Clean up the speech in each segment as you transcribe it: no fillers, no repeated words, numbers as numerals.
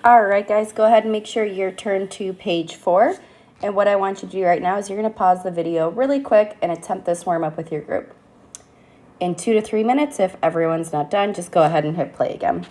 All right, guys, go ahead and make sure you're turned to page 4. And what I want you to do right now is you're going to pause the video really quick and attempt this warm-up with your group. In 2 to 3 minutes, if everyone's not done, just go ahead and hit play again.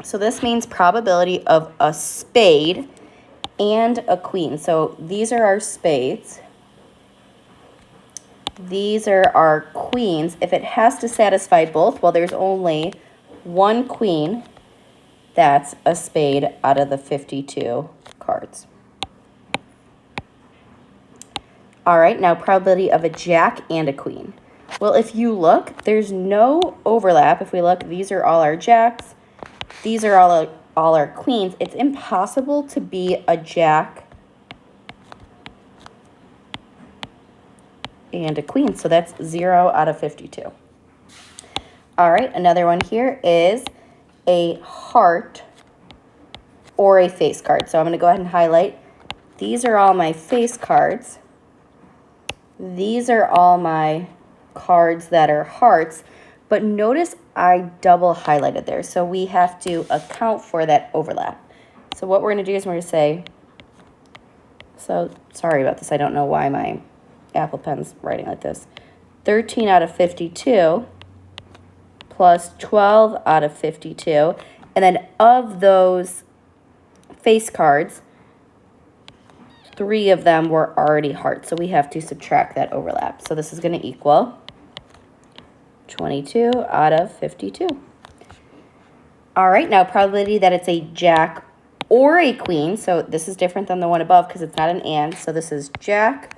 So this means probability of a spade and a queen. So these are our spades. These are our queens. If it has to satisfy both, well, there's only one queen. That's a spade out of the 52 cards. All right, now probability of a jack and a queen. Well, if you look, there's no overlap. If we look, these are all our jacks. These are all our queens. It's impossible to be a jack and a queen. So that's 0 out of 52. All right, another one here is a heart or a face card. So I'm going to go ahead and highlight. These are all my face cards. These are all my cards that are hearts. But notice I double highlighted there. So we have to account for that overlap. So what we're going to do is we're going to say, so sorry about this. I don't know why my Apple Pen's writing like this. 13 out of 52 plus 12 out of 52. And then of those face cards, 3 of them were already hearts. So we have to subtract that overlap. So this is going to equal 22 out of 52. All right, now probability that it's a jack or a queen. So this is different than the one above because it's not an and. So this is jack.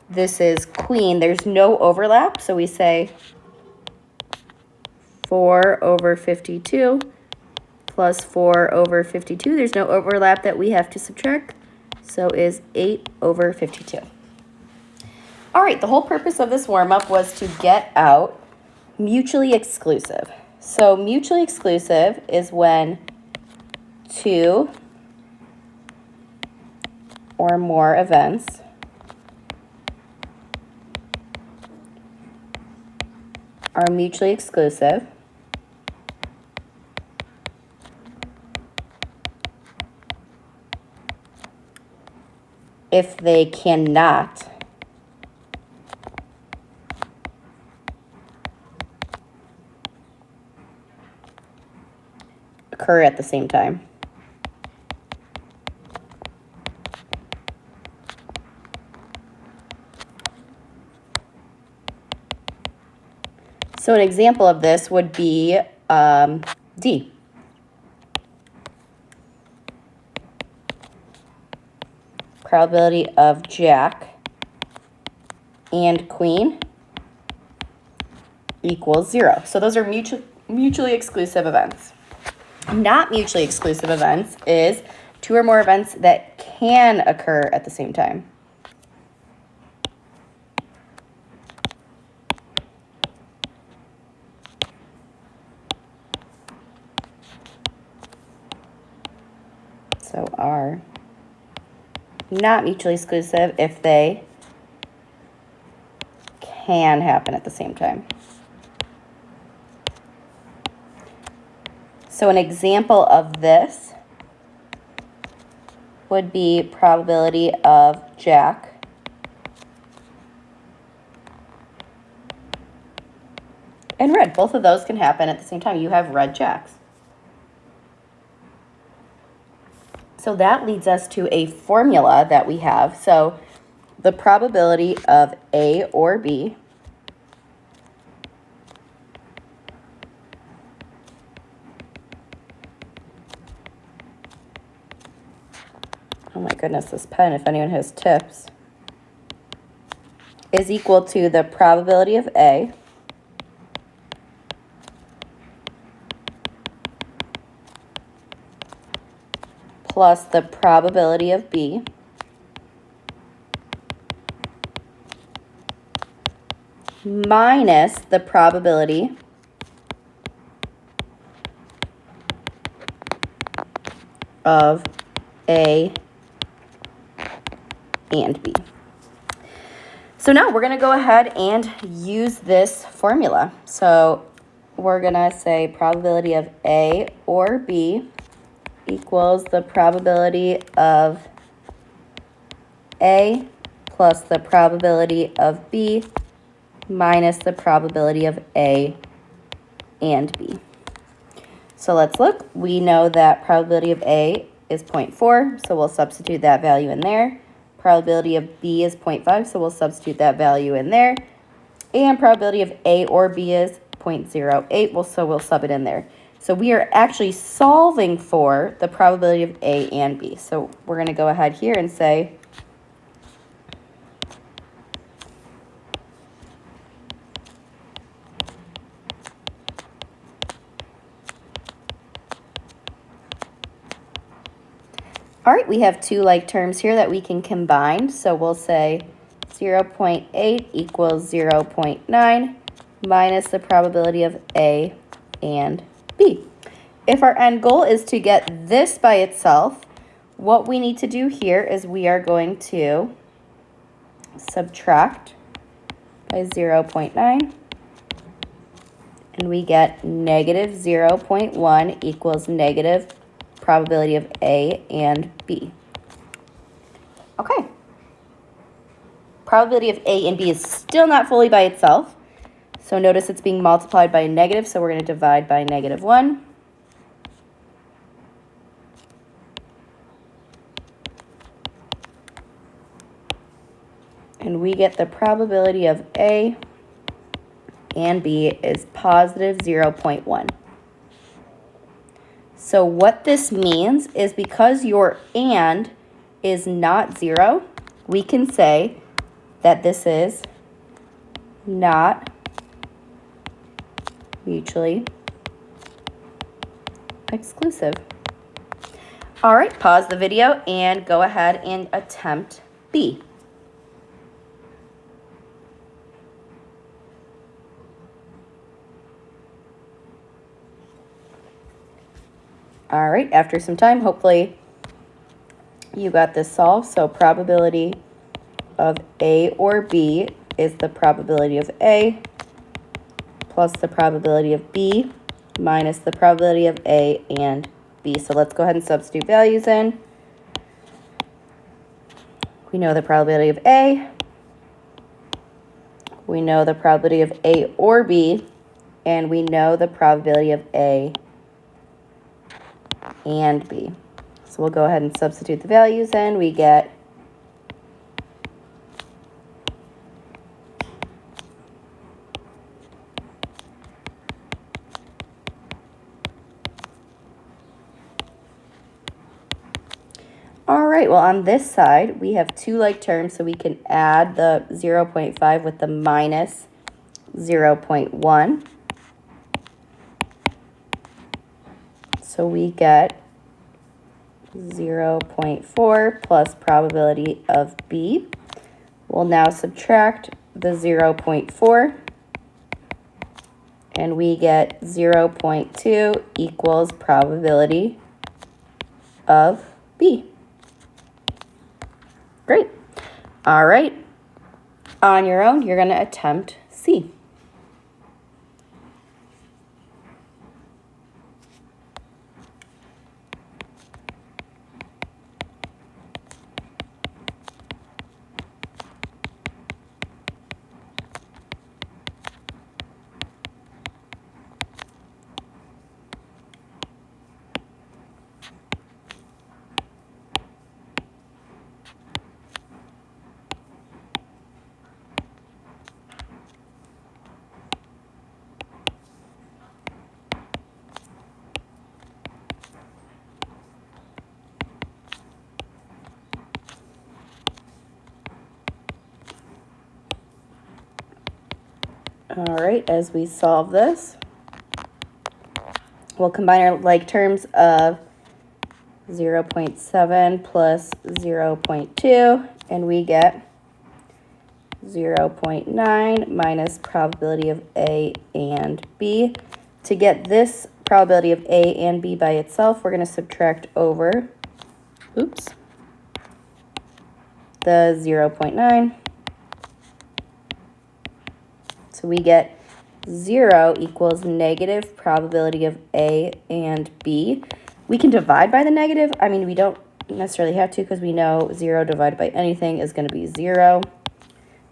This is queen. There's no overlap. So we say 4 over 52 plus 4 over 52. There's no overlap that we have to subtract. So is 8 over 52. All right, the whole purpose of this warm-up was to get out mutually exclusive. So mutually exclusive is when 2 or more events are mutually exclusive if they cannot occur at the same time. So an example of this would be D. Probability of jack and queen equals 0. So those are mutually exclusive events. Not mutually exclusive events is 2 or more events that can occur at the same time. So are not mutually exclusive if they can happen at the same time. So an example of this would be probability of jack and red. Both of those can happen at the same time. You have red jacks. So that leads us to a formula that we have. So the probability of A or B oh my goodness, this pen, if anyone has tips, is equal to the probability of A plus the probability of B minus the probability of A and B. So now we're going to go ahead and use this formula. So we're going to say probability of A or B equals the probability of A plus the probability of B minus the probability of A and B. So let's look. We know that probability of A is 0.4, so we'll substitute that value in there. Probability of B is 0.5, so we'll substitute that value in there. And probability of A or B is 0.08, so we'll sub it in there. So we are actually solving for the probability of A and B. So we're going to go ahead here and say all right, we have two like terms here that we can combine. So we'll say 0.8 equals 0.9 minus the probability of A and B. If our end goal is to get this by itself, what we need to do here is we are going to subtract by 0.9, and we get negative 0.1 equals negative probability of A and B. Okay. Probability of A and B is still not fully by itself. So notice it's being multiplied by a negative, so we're going to divide by -1. And we get the probability of A and B is positive 0.1. So what this means is because your and is not 0, we can say that this is not mutually exclusive. All right, pause the video and go ahead and attempt B. All right, after some time, hopefully you got this solved. So probability of A or B is the probability of A plus the probability of B minus the probability of A and B. So let's go ahead and substitute values in. We know the probability of A. We know the probability of A or B. And we know the probability of A and B. So we'll go ahead and substitute the values in. We get all right, well on this side we have two like terms, so we can add the 0.5 with the minus 0.1. So we get 0.4 plus probability of B. We'll now subtract the 0.4, and we get 0.2 equals probability of B. Great. All right. On your own, you're going to attempt C. All right, as we solve this, we'll combine our like terms of 0.7 plus 0.2, and we get 0.9 minus probability of A and B. To get this probability of A and B by itself, we're going to subtract over, the 0.9. So we get 0 equals negative probability of A and B. We can divide by the negative. I mean, we don't necessarily have to because we know 0 divided by anything is going to be 0.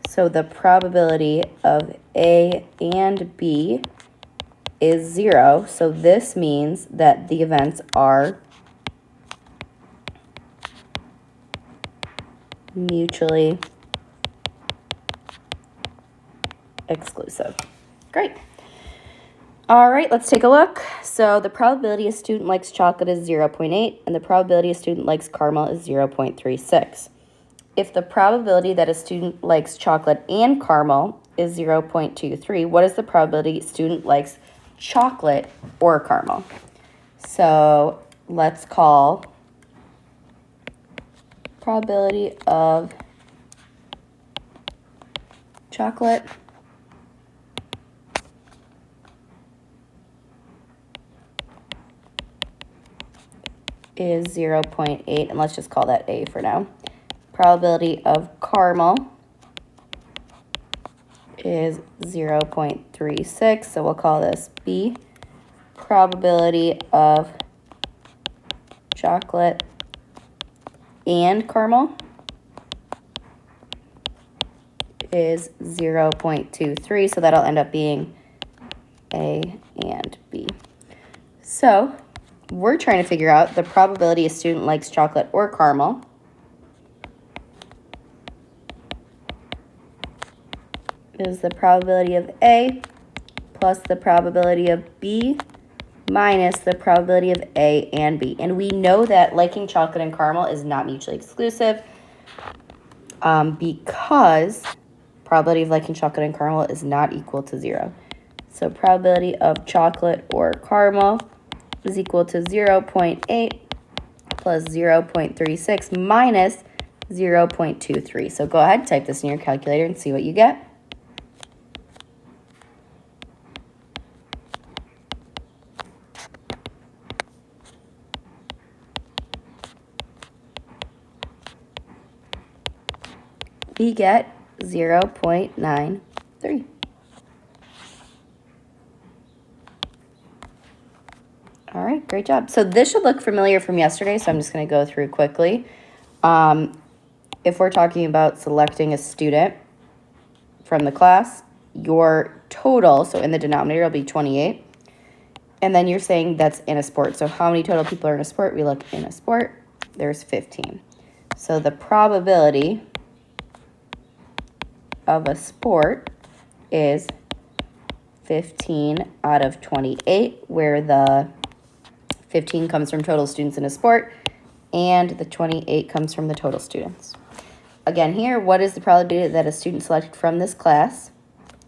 So the probability of A and B is 0. So this means that the events are mutually exclusive. Great. All right, let's take a look. So the probability a student likes chocolate is 0.8, and the probability a student likes caramel is 0.36. If the probability that a student likes chocolate and caramel is 0.23, what is the probability a student likes chocolate or caramel? So let's call probability of chocolate is 0.8, and let's just call that A for now. Probability of caramel is 0.36, so we'll call this B. Probability of chocolate and caramel is 0.23, so that'll end up being A and B. So we're trying to figure out the probability a student likes chocolate or caramel. Is the probability of A plus the probability of B minus the probability of A and B. And we know that liking chocolate and caramel is not mutually exclusive because probability of liking chocolate and caramel is not equal to 0. So probability of chocolate or caramel is equal to 0.8 plus 0.36 minus 0.23. So go ahead, type this in your calculator and see what you get. We get 0.93. All right, great job. So this should look familiar from yesterday, so I'm just going to go through quickly. If we're talking about selecting a student from the class, your total, so in the denominator, will be 28. And then you're saying that's in a sport. So how many total people are in a sport? We look in a sport. There's 15. So the probability of a sport is 15 out of 28, where the 15 comes from total students in a sport, and the 28 comes from the total students. Again here, what is the probability that a student selected from this class?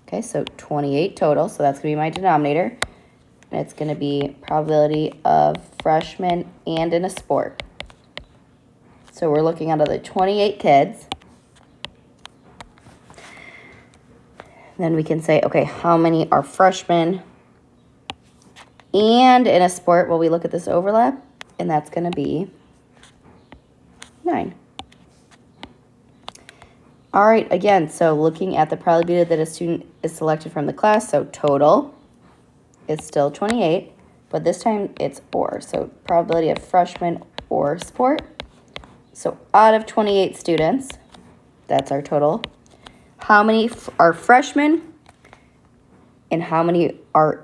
Okay, so 28 total, so that's going to be my denominator. And it's going to be probability of freshmen and in a sport. So we're looking out of the 28 kids. Then we can say, okay, how many are freshmen and in a sport? Well, we look at this overlap, and that's going to be 9. All right, again, so looking at the probability that a student is selected from the class, so total is still 28, but this time it's or. So probability of freshman or sport. So out of 28 students, that's our total. How many are freshmen and how many are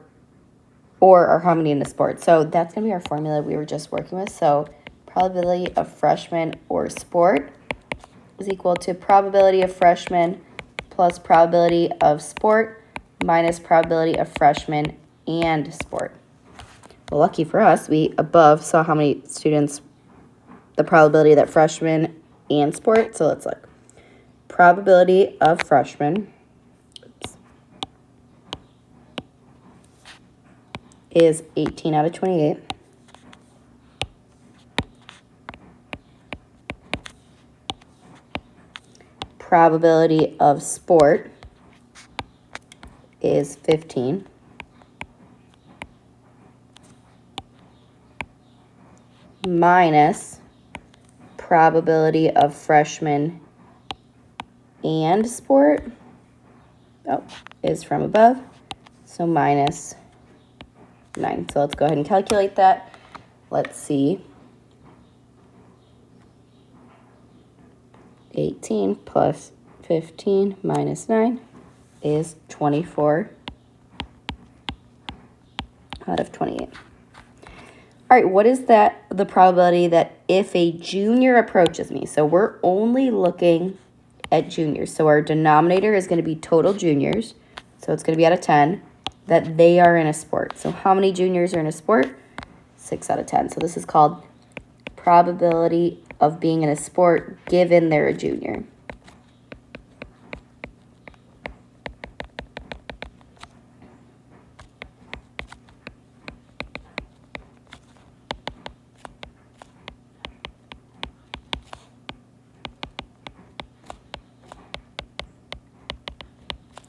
or how many in the sport? So that's going to be our formula we were just working with. So probability of freshman or sport is equal to probability of freshman plus probability of sport minus probability of freshman and sport. Well, lucky for us, we above saw how many students, the probability that freshmen and sport. So let's look. Probability of freshmen is 18 out of 28. Probability of sport is 15. Minus probability of freshman and sport, is from above, so minus 9. So let's go ahead and calculate that. let's see. 18 plus 15 minus 9 is 24 out of 28. All right, what is the probability that if a junior approaches me? So we're only looking at juniors. So our denominator is going to be total juniors. So it's going to be out of 10 that they are in a sport. So how many juniors are in a sport? 6 out of 10. So this is called probability of being in a sport given they're a junior.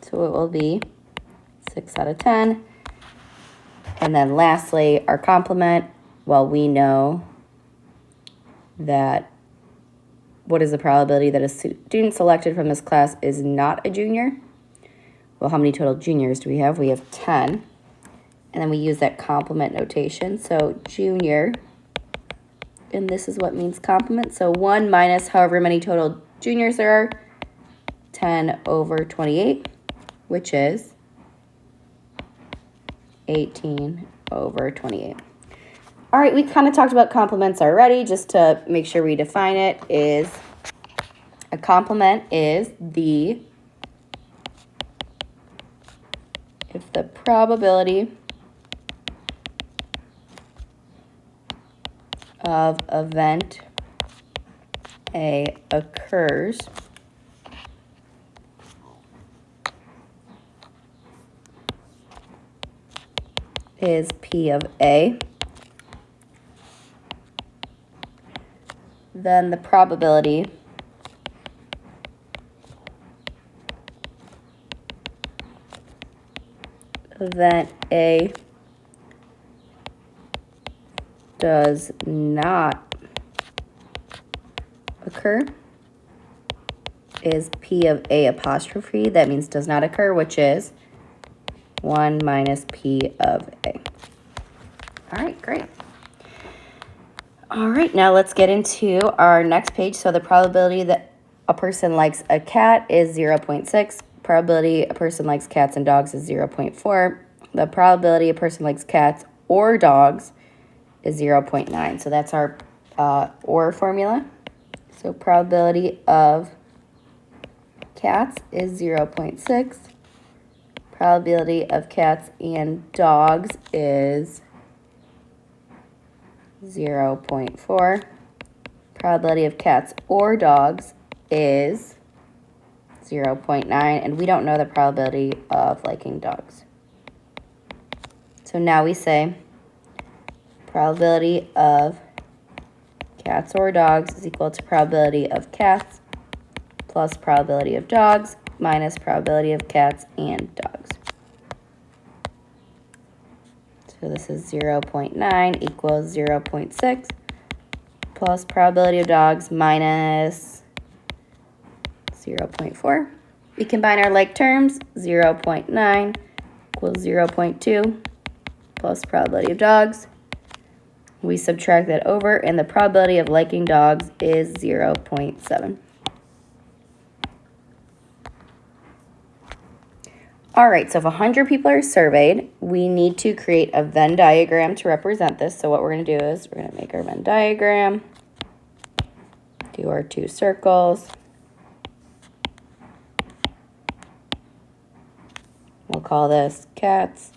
So it will be 6 out of 10. And then lastly, our complement, well, we know that what is the probability that a student selected from this class is not a junior? Well, how many total juniors do we have? We have 10. And then we use that complement notation. So junior, and this is what means complement. So 1 minus however many total juniors there are, 10 over 28, which is 18 over 28. All right, we kind of talked about complements already. Just to make sure we define it, is a complement is if the probability of event A occurs is P of A, then the probability event A does not occur is P of A apostrophe. That means does not occur, which is 1 minus P of A. All right, great. All right, now let's get into our next page. So the probability that a person likes a cat is 0.6. Probability a person likes cats and dogs is 0.4. The probability a person likes cats or dogs is 0.9. So that's our OR formula. So probability of cats is 0.6. Probability of cats and dogs is 0.4. Probability of cats or dogs is 0.9. And we don't know the probability of liking dogs. So now we say probability of cats or dogs is equal to probability of cats plus probability of dogs minus probability of cats and dogs. So this is 0.9 equals 0.6 plus probability of dogs minus 0.4. We combine our like terms, 0.9 equals 0.2 plus probability of dogs. We subtract that over, and the probability of liking dogs is 0.7. All right, so if 100 people are surveyed, we need to create a Venn diagram to represent this. So what we're going to do is we're going to make our Venn diagram, do our 2 circles. We'll call this cats.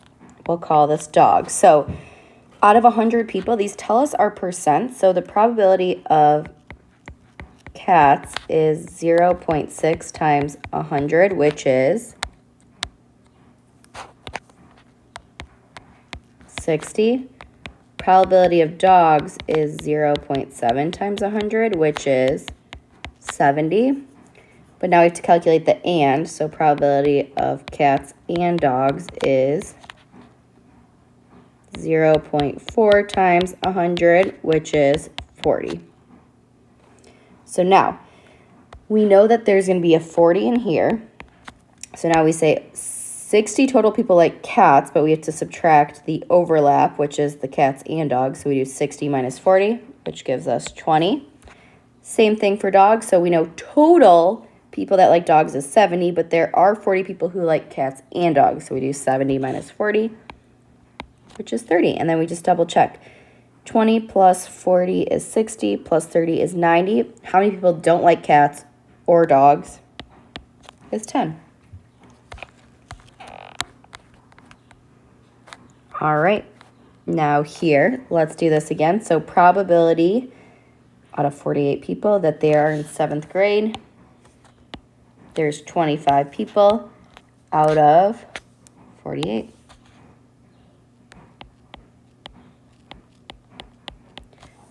We'll call this dogs. So out of 100 people, these tell us our percent. So the probability of cats is 0.6 times 100, which is 60. Probability of dogs is 0.7 times 100, which is 70. But now we have to calculate the and, so probability of cats and dogs is 0.4 times 100, which is 40. So now, we know that there's going to be a 40 in here. So now we say 60 total people like cats, but we have to subtract the overlap, which is the cats and dogs. So we do 60 minus 40, which gives us 20. Same thing for dogs. So we know total people that like dogs is 70, but there are 40 people who like cats and dogs. So we do 70 minus 40, which is 30. And then we just double check. 20 plus 40 is 60, plus 30 is 90. How many people don't like cats or dogs? Is 10. All right, now here, let's do this again. So probability out of 48 people that they are in 7th grade, there's 25 people out of 48.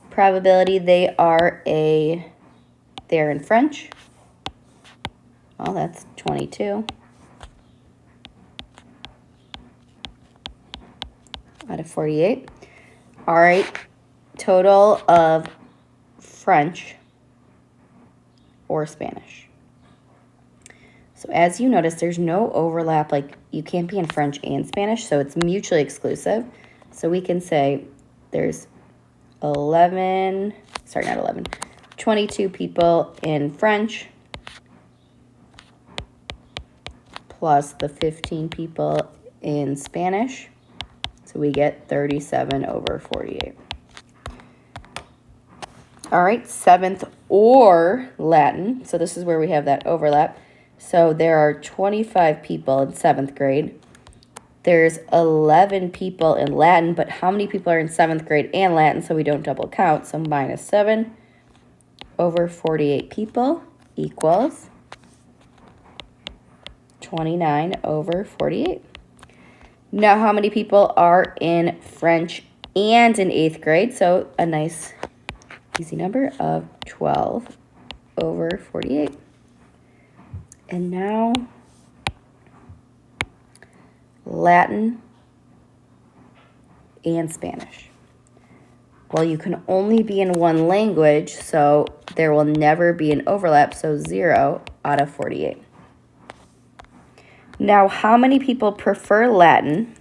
Probability they're in French. Well, that's 22. Out of 48. All right, total of French or Spanish. So as you notice, there's no overlap, like you can't be in French and Spanish, so it's mutually exclusive. So we can say there's 22 people in French plus the 15 people in Spanish. So we get 37 over 48. All right, 7th or Latin. So this is where we have that overlap. So there are 25 people in 7th grade. There's 11 people in Latin, but how many people are in 7th grade and Latin? So we don't double count. So minus 7 over 48 people equals 29 over 48. Now, how many people are in French and in 8th grade? So a nice easy number of 12 over 48. And now Latin and Spanish. Well, you can only be in one language, so there will never be an overlap, so 0 out of 48. Now, how many people prefer Latin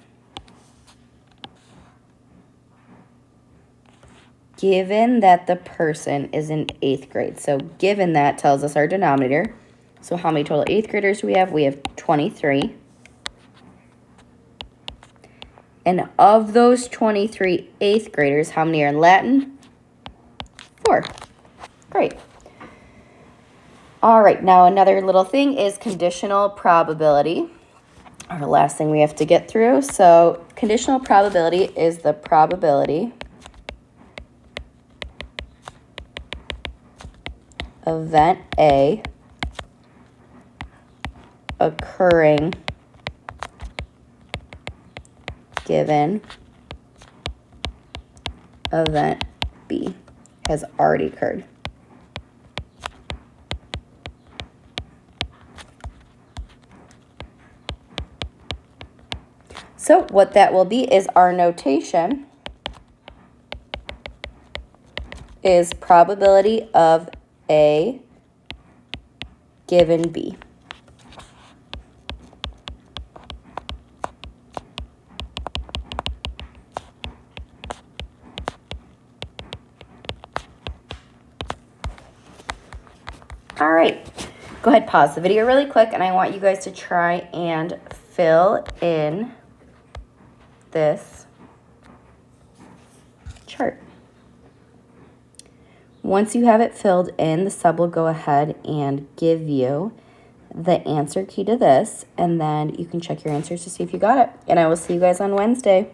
given that the person is in 8th grade? So given that tells us our denominator. So how many total 8th graders do we have? We have 23. And of those 23 8th graders, how many are in Latin? 4. Great. All right, now another little thing is conditional probability. Our last thing we have to get through. So conditional probability is the probability event A occurring given event B has already occurred. So what that will be is our notation is probability of A given B. All right, go ahead, pause the video really quick, and I want you guys to try and fill in this chart. Once you have it filled in, the sub will go ahead and give you the answer key to this, and then you can check your answers to see if you got it. And I will see you guys on Wednesday.